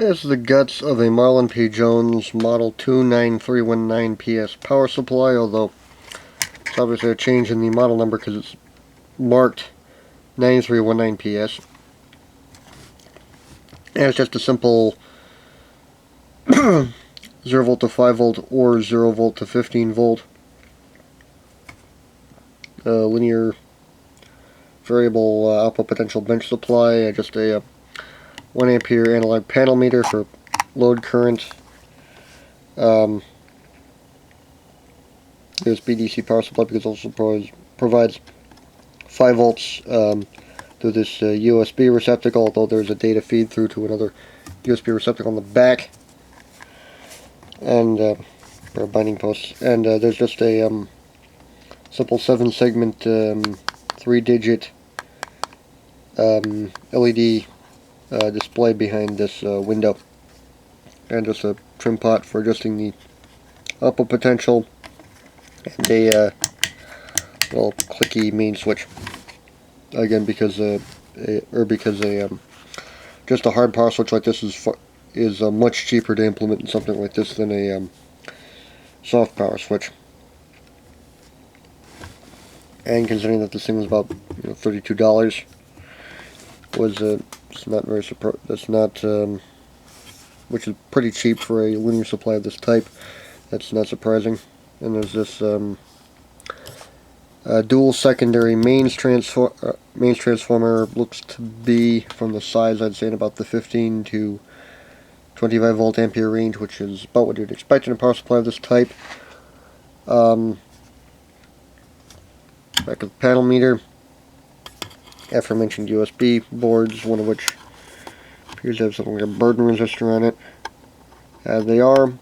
This is the guts of a Marlin P. Jones Model 29319 PS power supply, although it's obviously a change in the model number because it's marked 9319 PS. And it's just a simple 0 volt to 5 volt or 0 volt to 15 volt linear variable output potential bench supply, just a 1 ampere analog panel meter for load current, USB DC power supply because it also provides 5 volts through this USB receptacle, although there's a data feed through to another USB receptacle on the back, and for binding posts. And there's just a simple 7-segment 3-digit LED display behind this window, and just a trim pot for adjusting the output potential, and a little clicky main switch. Again, because just a hard power switch like this is much cheaper to implement in something like this than a soft power switch. And considering that this thing was about $32, it's not very which is pretty cheap for a linear supply of this type. That's not surprising. And there's this dual secondary mains transformer. Looks to be, from the size, I'd say in about the 15 to 25 volt ampere range, which is about what you'd expect in a power supply of this type. Back of the panel meter, aforementioned USB boards, one of which appears to have something like a burden resistor on it. They are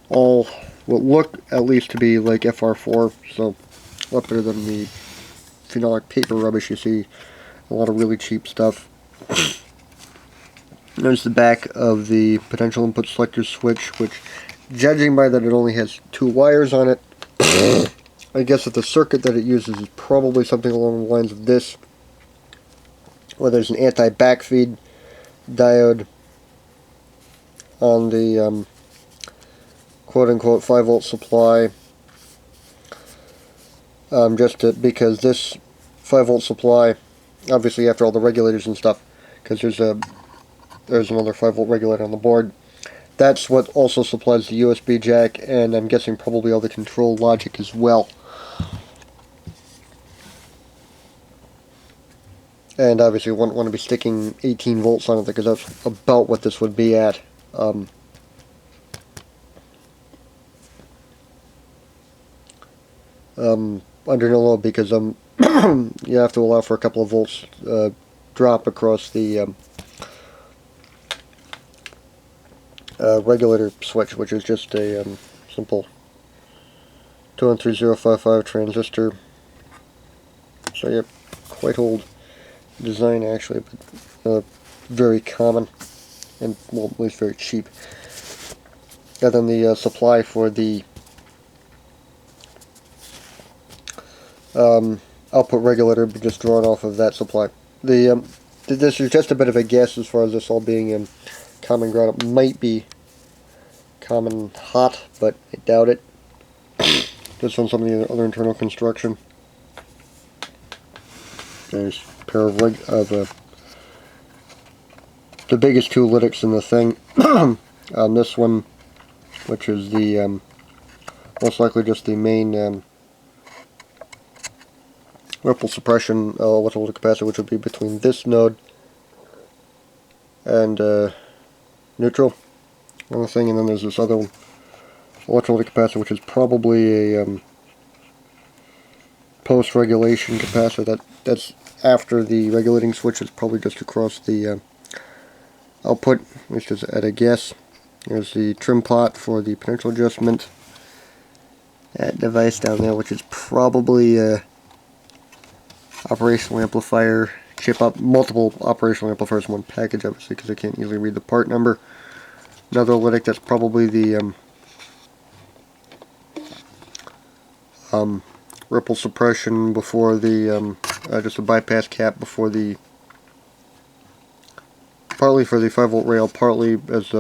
all what look at least to be like FR4, so a lot better than the phenolic paper rubbish you see, a lot of really cheap stuff. There's the back of the potential input selector switch, which, judging by that it only has 2 wires on it, I guess that the circuit that it uses is probably something along the lines of this, where there's an anti-backfeed diode on the quote-unquote 5 volt supply, because this 5 volt supply, obviously after all the regulators and stuff, because there's another 5 volt regulator on the board, that's what also supplies the USB jack, and I'm guessing probably all the control logic as well. And obviously you wouldn't want to be sticking 18 volts on it, because that's about what this would be at. Under no load, because you have to allow for a couple of volts drop across the regulator switch, which is just a simple 213055 transistor. So yeah, quite old design actually, but very common, and well, at least very cheap. And then the supply for the output regulator be just drawn off of that supply. This is just a bit of a guess as far as this all being in common ground. It might be common hot, but I doubt it. Just on some of the other internal construction. There's a pair of the biggest 2 lytics in the thing. On this one, which is the most likely just the main ripple suppression electrolytic capacitor, which would be between this node and neutral on the thing, and then there's this other electrolytic capacitor, which is probably a post-regulation capacitor. That's after the regulating switch. Is probably just across the output, which is at a guess. There's the trim pot for the potential adjustment. That device down there, which is probably operational amplifier chip up, multiple operational amplifiers in one package, obviously, because I can't easily read the part number. Another lytic, that's probably the ripple suppression before the just a bypass cap before the partly for the 5-volt rail, partly as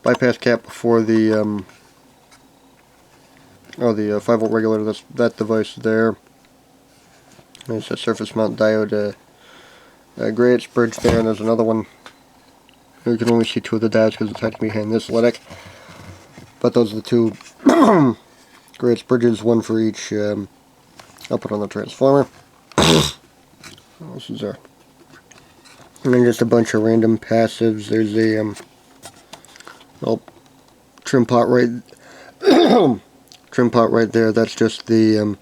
bypass cap for the the 5-volt regulator. That's that device there. There's a surface mount diode, gray bridge there, and there's another one. You can only see 2 of the diodes because it's hiding behind this lytic. But those are the 2 gray bridges, one for each output on the transformer. What else is there? And then just a bunch of random passives. There's a trim pot right trim pot right there. That's just the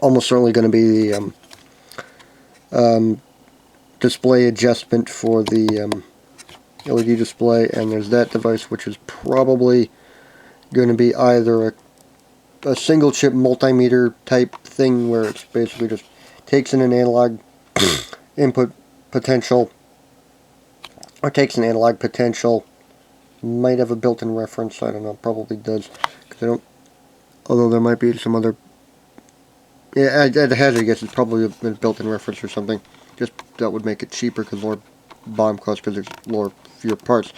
almost certainly going to be the display adjustment for the LED display, and there's that device, which is probably going to be either a single chip multimeter type thing where it's basically just takes in an analog input potential, or takes an analog potential, might have a built-in reference, I don't know, probably does, because I don't, although there might be some other, yeah, at a hazard, I guess it's probably a built-in reference or something, just that would make it cheaper because lower BOM cost because there's fewer parts.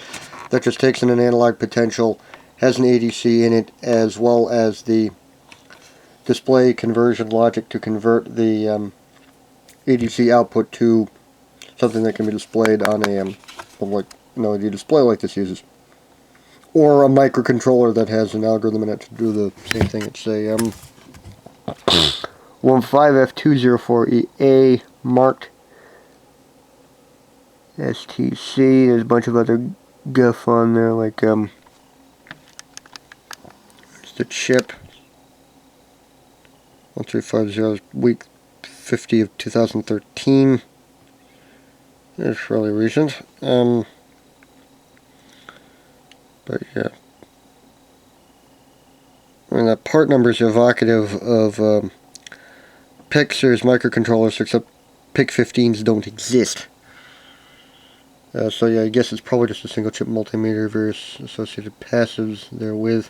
That just takes in an analog potential, has an ADC in it, as well as the display conversion logic to convert the ADC output to something that can be displayed on a like an LED display like this uses, or a microcontroller that has an algorithm in it to do the same thing. It's a 15F204EA marked STC. There's a bunch of other guff on there, like it's the chip 1350, week 50 of 2013. It's fairly recent. But yeah, I mean, the part number is evocative of PIC series microcontrollers, except PIC 15s don't exist. So yeah, I guess it's probably just a single chip multimeter, various associated passives therewith.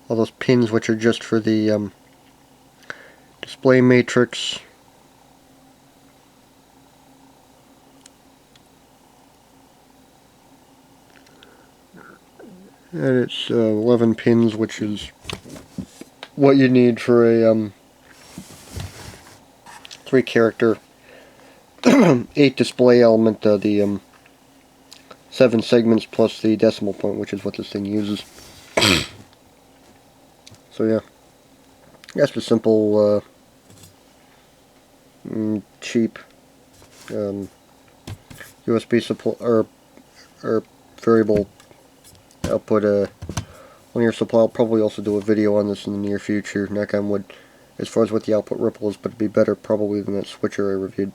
All those pins which are just for the display matrix. And it's 11 pins, which is what you need for a 3-character 8 display element, the 7 segments plus the decimal point, which is what this thing uses. So yeah, that's a simple, cheap USB supply or variable output linear supply. I'll probably also do a video on this in the near future, knock on wood, as far as what the output ripple is, but it'd be better probably than that switcher I reviewed.